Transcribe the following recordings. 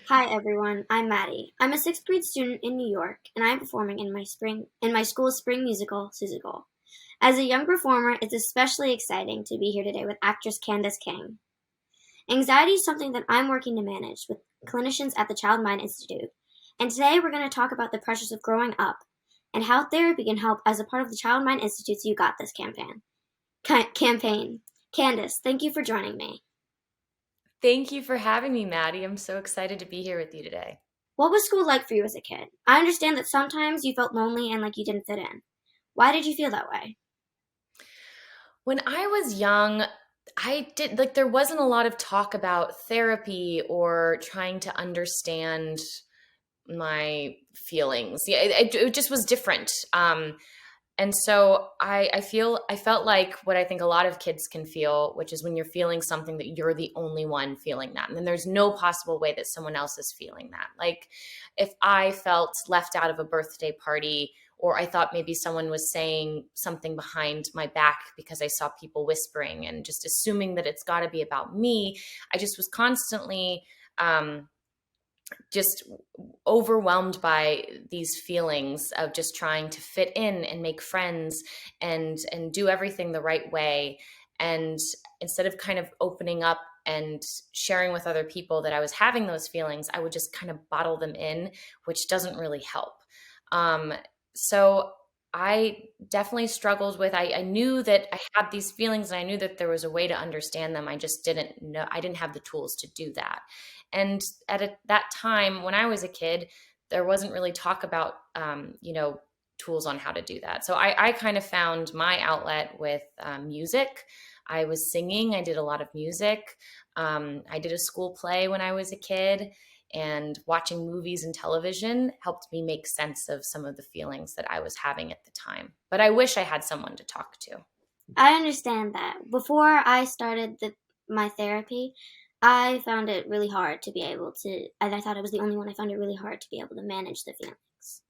Hi everyone, I'm Maddie. I'm a sixth grade student in New York, and I'm performing in my school's spring musical, Seussical. As a young performer, it's especially exciting to be here today with actress Candace King. Anxiety is something that I'm working to manage with clinicians at the Child Mind Institute, and today we're going to talk about the pressures of growing up and how therapy can help as a part of the Child Mind Institute's You Got This campaign. Candace, thank you for joining me. Thank you for having me, Maddie. I'm so excited to be here with you today. What was school like for you as a kid? I understand that sometimes you felt lonely and like you didn't fit in. Why did you feel that way? When I was young, there wasn't a lot of talk about therapy or trying to understand my feelings. Yeah, it just was different. And so I felt like what I think a lot of kids can feel, which is when you're feeling something that you're the only one feeling that. And then there's no possible way that someone else is feeling that. Like if I felt left out of a birthday party, or I thought maybe someone was saying something behind my back because I saw people whispering and just assuming that it's got to be about me, I just was constantly just overwhelmed by these feelings of just trying to fit in and make friends and do everything the right way. And instead of kind of opening up and sharing with other people that I was having those feelings, I would just kind of bottle them in, which doesn't really help. So I definitely struggled with, I knew that I had these feelings and I knew that there was a way to understand them. I just didn't know, I didn't have the tools to do that. And that time when I was a kid, there wasn't really talk about, tools on how to do that. So I kind of found my outlet with music. I was singing, I did a lot of music. I did a school play when I was a kid, and watching movies and television helped me make sense of some of the feelings that I was having at the time. But I wish I had someone to talk to. I understand that. Before I started my therapy, I found it really hard to be able to, and I thought I was the only one. I found it really hard to be able to manage the feelings.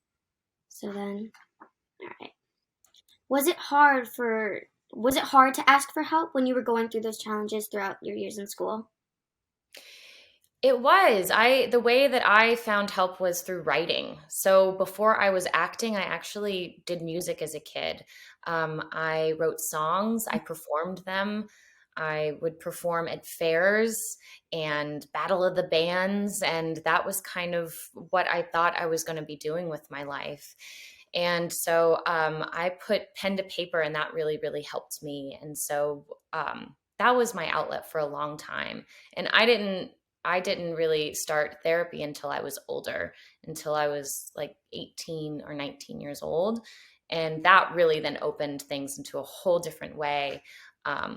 So then, all right. Was it hard for, was it hard to ask for help when you were going through those challenges throughout your years in school? It was. The way that I found help was through writing. So before I was acting, I actually did music as a kid. I wrote songs, I performed them. I would perform at fairs and Battle of the Bands, and that was kind of what I thought I was going to be doing with my life. And so I put pen to paper, and that really, really helped me. And so that was my outlet for a long time. And I didn't really start therapy until I was older, until I was like 18 or 19 years old. And that really then opened things into a whole different way.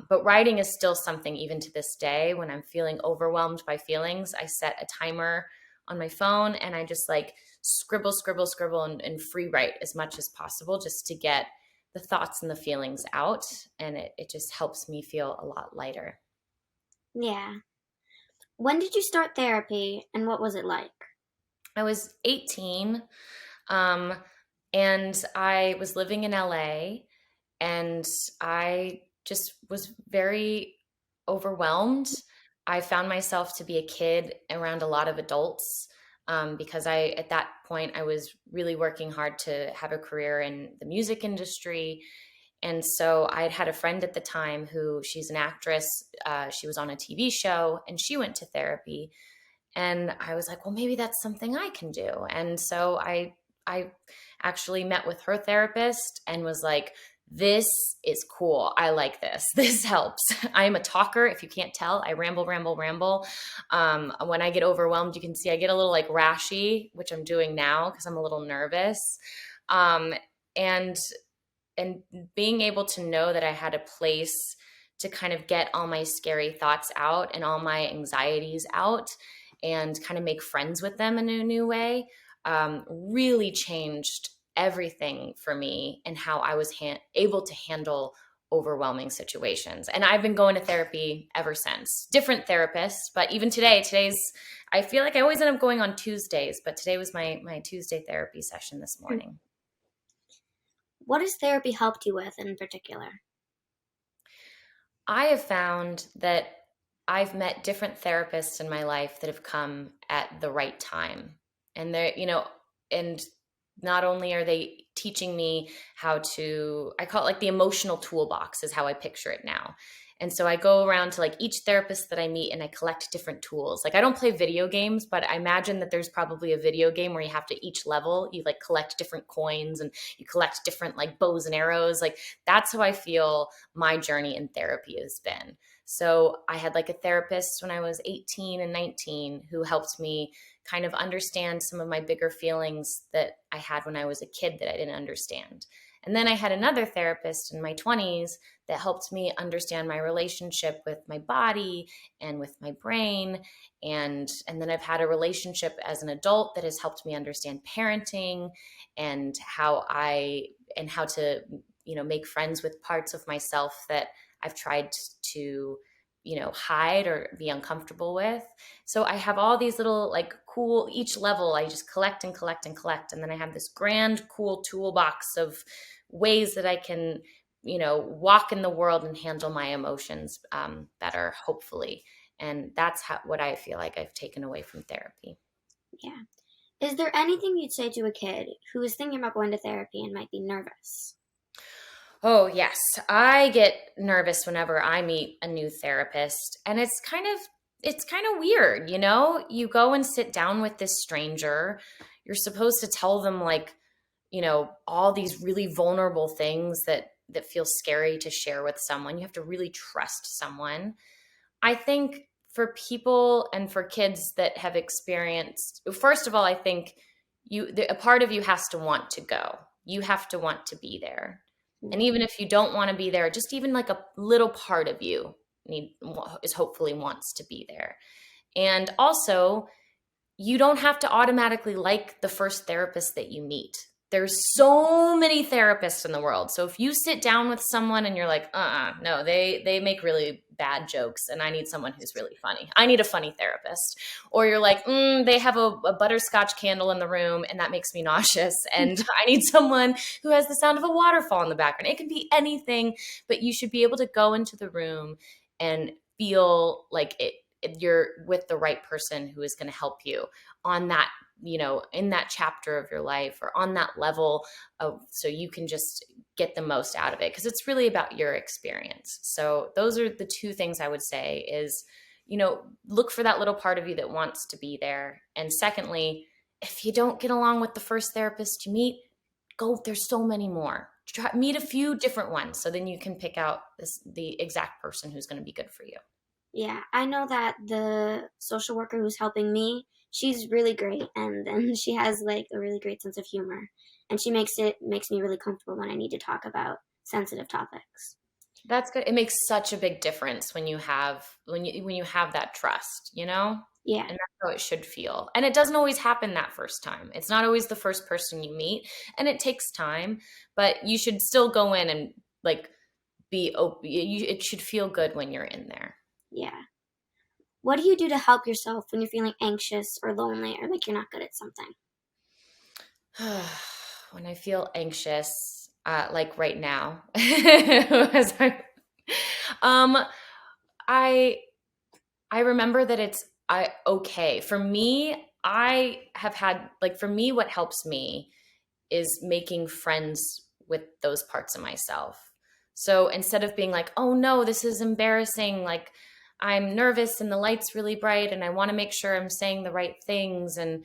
But writing is still something, even to this day, when I'm feeling overwhelmed by feelings, I set a timer on my phone and I just like scribble, scribble, scribble, and free write as much as possible just to get the thoughts and the feelings out. And it just helps me feel a lot lighter. Yeah. When did you start therapy and what was it like? I was 18, um, and I was living in LA, and I just was very overwhelmed. I found myself to be a kid around a lot of adults, because at that point, I was really working hard to have a career in the music industry. And so I had a friend at the time who she's an actress. She was on a TV show and she went to therapy. And I was like, well, maybe that's something I can do. And so I actually met with her therapist and was like, this is cool. I like this. This helps. I am a talker. If you can't tell, I ramble, ramble, ramble. When I get overwhelmed, you can see I get a little like rashy, which I'm doing now because I'm a little nervous. Um, and and being able to know that I had a place to kind of get all my scary thoughts out and all my anxieties out and kind of make friends with them in a new way, really changed everything for me and how I was able to handle overwhelming situations. And I've been going to therapy ever since. Different therapists, but even today's I feel like I always end up going on Tuesdays, but today was my Tuesday therapy session this morning. What has therapy helped you with in particular? I have found that I've met different therapists in my life that have come at the right time. And they're, and not only are they teaching me how to, I call it like the emotional toolbox is how I picture it now. And so I go around to like each therapist that I meet and I collect different tools. Like I don't play video games, but I imagine that there's probably a video game where you have to each level, you like collect different coins and you collect different like bows and arrows. Like that's how I feel my journey in therapy has been. So I had like a therapist when I was 18 and 19 who helped me kind of understand some of my bigger feelings that I had when I was a kid that I didn't understand. And then I had another therapist in my 20s that helped me understand my relationship with my body and with my brain. And then I've had a relationship as an adult that has helped me understand parenting and how to, make friends with parts of myself that I've tried to, hide or be uncomfortable with. So I have all these little like cool, each level I just collect and collect and collect. And then I have this grand, cool toolbox of ways that I can, walk in the world and handle my emotions better, hopefully. And that's what I feel like I've taken away from therapy. Yeah. Is there anything you'd say to a kid who is thinking about going to therapy and might be nervous? Oh, yes. I get nervous whenever I meet a new therapist, and it's kind of weird, you know? You go and sit down with this stranger. You're supposed to tell them like, all these really vulnerable things that feel scary to share with someone. You have to really trust someone. I think for people and for kids that have experienced, first of all, I think a part of you has to want to go. You have to want to be there. And even if you don't want to be there, just even like a little part of you is hopefully wants to be there. And also, you don't have to automatically like the first therapist that you meet. There's so many therapists in the world. So if you sit down with someone and you're like, no, they make really bad jokes and I need someone who's really funny. I need a funny therapist. Or you're like, they have a butterscotch candle in the room and that makes me nauseous. And I need someone who has the sound of a waterfall in the background. It can be anything, but you should be able to go into the room and feel like you're with the right person who is going to help you on that, in that chapter of your life or on that level so you can just get the most out of it, because it's really about your experience. So those are the two things I would say is, look for that little part of you that wants to be there. And secondly, if you don't get along with the first therapist you meet, there's so many more. Meet a few different ones so then you can pick out the exact person who's going to be good for you. Yeah, I know that the social worker who's helping me, she's really great, and she has like a really great sense of humor, and she makes me really comfortable when I need to talk about sensitive topics. That's good. It makes such a big difference when you have that trust, Yeah, And that's how it should feel. And it doesn't always happen that first time. It's not always the first person you meet, and it takes time, but you should still go in and like be open. It should feel good when you're in there. yeah. What do you do to help yourself when you're feeling anxious or lonely or like you're not good at something? When I feel anxious, like right now, as um, I I remember that it's I okay for me. I have had like for me, what helps me is making friends with those parts of myself. So instead of being like, oh no, this is embarrassing, like I'm nervous and the light's really bright and I want to make sure I'm saying the right things and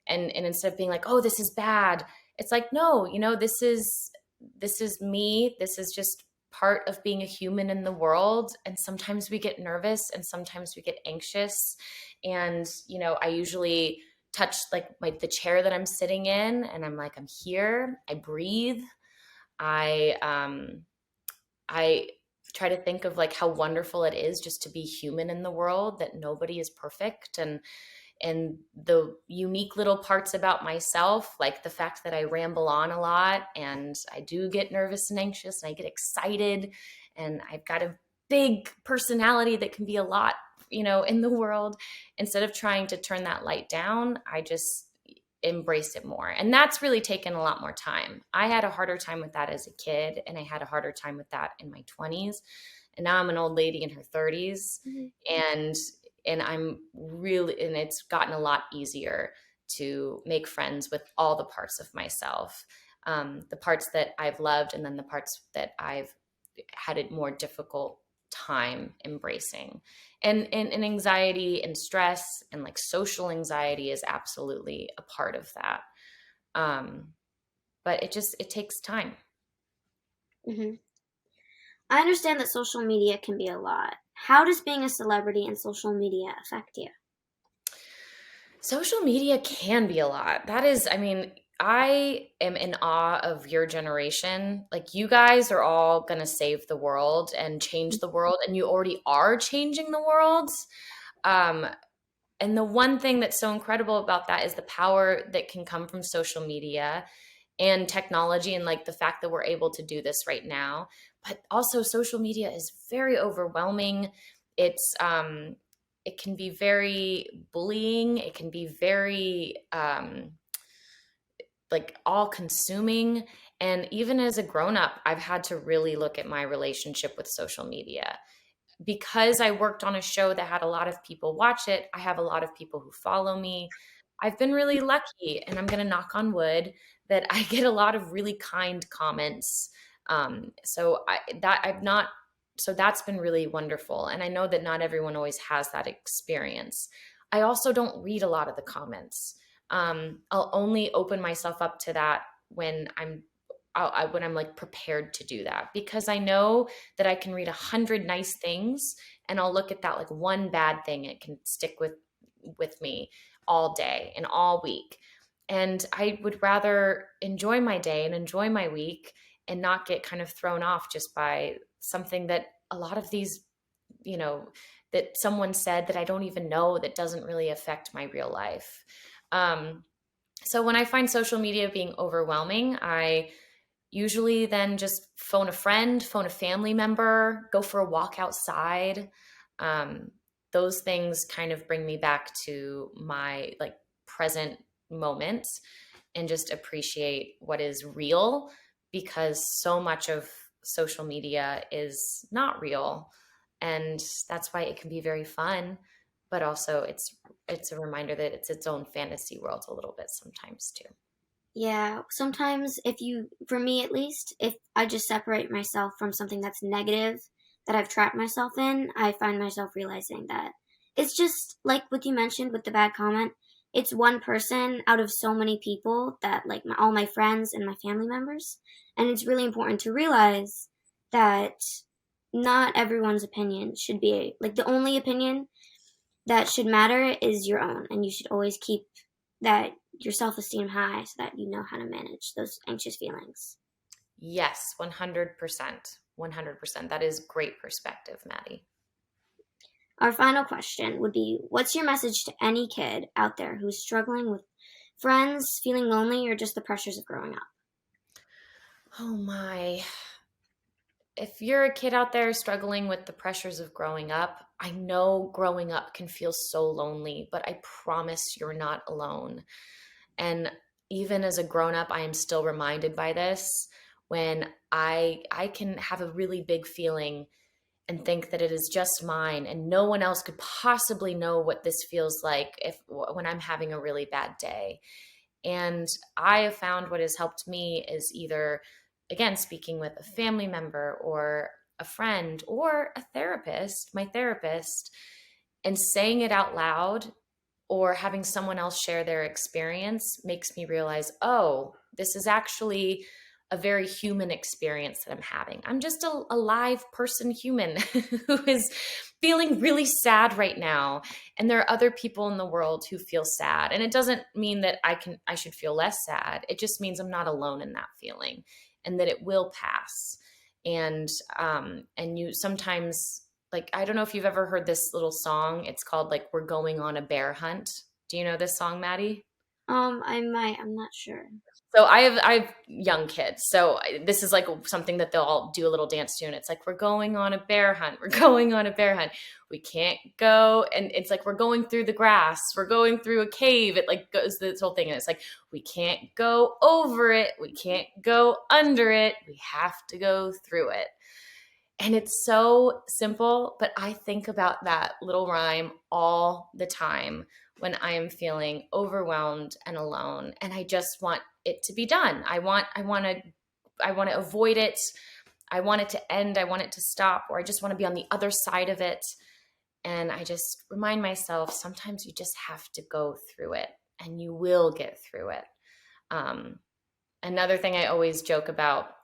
instead of being like, oh, this is bad, it's like, no, this is me. This is just part of being a human in the world. And sometimes we get nervous and sometimes we get anxious. And, I usually touch like the chair that I'm sitting in and I'm like, I'm here. I breathe. I try to think of like how wonderful it is just to be human in the world, that nobody is perfect, and the unique little parts about myself, like the fact that I ramble on a lot and I do get nervous and anxious and I get excited and I've got a big personality that can be a lot, in the world. Instead of trying to turn that light down, I just embrace it more. And that's really taken a lot more time. I had a harder time with that as a kid and I had a harder time with that in my 20s. and now I'm an old lady in her 30s, Mm-hmm. and and it's gotten a lot easier to make friends with all the parts of myself, the parts that I've loved, and then the parts that I've had a more difficult time embracing. And anxiety and stress and like social anxiety is absolutely a part of that. Um, but it takes time. Mm-hmm. I understand that social media can be a lot. How does being a celebrity and social media affect you? Social media can be a lot. That is, I mean, I am in awe of your generation. Like, you guys are all going to save the world and change the world, and you already are changing the world. Um, and the one thing that's so incredible about that is the power that can come from social media and technology, and like the fact that we're able to do this right now. But also, social media is very overwhelming. It's it can be very bullying. It can be very like all consuming. And even as a grown up, I've had to really look at my relationship with social media. Because I worked on a show that had a lot of people watch it, I have a lot of people who follow me. I've been really lucky, and I'm going to knock on wood that I get a lot of really kind comments. So that's been really wonderful. And I know that not everyone always has that experience. I also don't read a lot of the comments. I'll only open myself up to that when when I'm like prepared to do that, because I know that I can read 100 nice things and I'll look at that like one bad thing. It can stick with me all day and all week. And I would rather enjoy my day and enjoy my week and not get kind of thrown off just by something that a lot of these, you know, that someone said that I don't even know, that doesn't really affect my real life. Um, so when I find social media being overwhelming, I usually then just phone a friend, phone a family member, go for a walk outside. Um, those things kind of bring me back to my like present moment and just appreciate what is real, because so much of social media is not real. And that's why it can be very fun, but also it's a reminder that it's its own fantasy world a little bit sometimes too. Yeah, sometimes for me at least, if I just separate myself from something that's negative that I've trapped myself in, I find myself realizing that it's just like what you mentioned with the bad comment. It's one person out of so many people that like all my friends and my family members. And it's really important to realize that not everyone's opinion should be like the only opinion that should matter is your own. And you should always keep that your self-esteem high so that you know how to manage those anxious feelings. Yes, 100%. 100%. That is great perspective, Maddie. Our final question would be, what's your message to any kid out there who's struggling with friends, feeling lonely, or just the pressures of growing up? Oh my. If you're a kid out there struggling with the pressures of growing up, I know growing up can feel so lonely, but I promise you're not alone. And even as a grown up, I am still reminded by this when I can have a really big feeling and think that it is just mine and no one else could possibly know what this feels like if when I'm having a really bad day. And I have found what has helped me is either, again, speaking with a family member or a friend or a therapist, my therapist, and saying it out loud or having someone else share their experience makes me realize, oh, this is actually a very human experience that I'm having. I'm just a live person human who is feeling really sad right now. And there are other people in the world who feel sad. And it doesn't mean that I should feel less sad. It just means I'm not alone in that feeling and that it will pass. And you sometimes, like, I don't know if you've ever heard this little song. It's called like We're Going on a Bear Hunt. Do you know this song, Maddie? I might. I'm not sure. So I have young kids. So this is like something that they'll all do a little dance to, and it's like we're going on a bear hunt. We're going on a bear hunt. We can't go, and it's like we're going through the grass. We're going through a cave. It like goes this whole thing, and it's like we can't go over it. We can't go under it. We have to go through it. And it's so simple, but I think about that little rhyme all the time when I am feeling overwhelmed and alone, and I just want it to be done. I want to avoid it. I want it to end. I want it to stop, or I just want to be on the other side of it. And I just remind myself sometimes you just have to go through it, and you will get through it. Um, Another thing I always joke about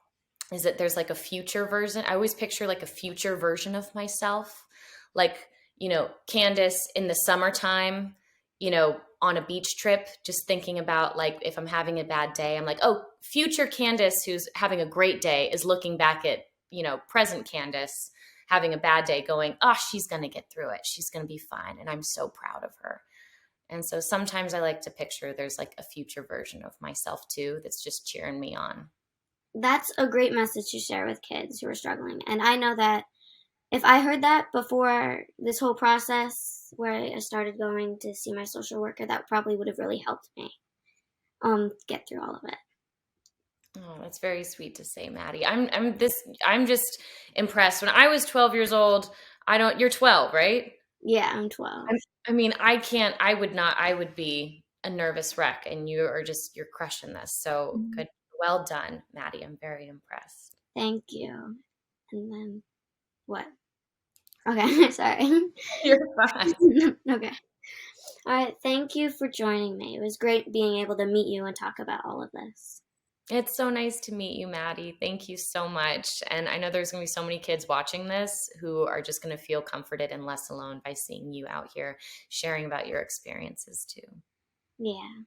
is that there's like a future version. I always picture like a future version of myself, like, Candace in the summertime, on a beach trip, just thinking about like if I'm having a bad day, I'm like, oh, future Candace who's having a great day is looking back at, present Candace having a bad day going, oh, she's going to get through it. She's going to be fine. And I'm so proud of her. And so sometimes I like to picture there's like a future version of myself too that's just cheering me on. That's a great message to share with kids who are struggling. And I know that if I heard that before this whole process where I started going to see my social worker, that probably would have really helped me get through all of it. Oh, that's very sweet to say, Maddie. I'm just impressed. When I was 12 years old, you're 12, right? Yeah, I'm 12. I mean, I would be a nervous wreck, and you're crushing this. So good. Well done, Maddie. I'm very impressed. Thank you. And then what? Okay, sorry. You're fine. Okay. All right, thank you for joining me. It was great being able to meet you and talk about all of this. It's so nice to meet you, Maddie. Thank you so much. And I know there's going to be so many kids watching this who are just going to feel comforted and less alone by seeing you out here sharing about your experiences too. Yeah.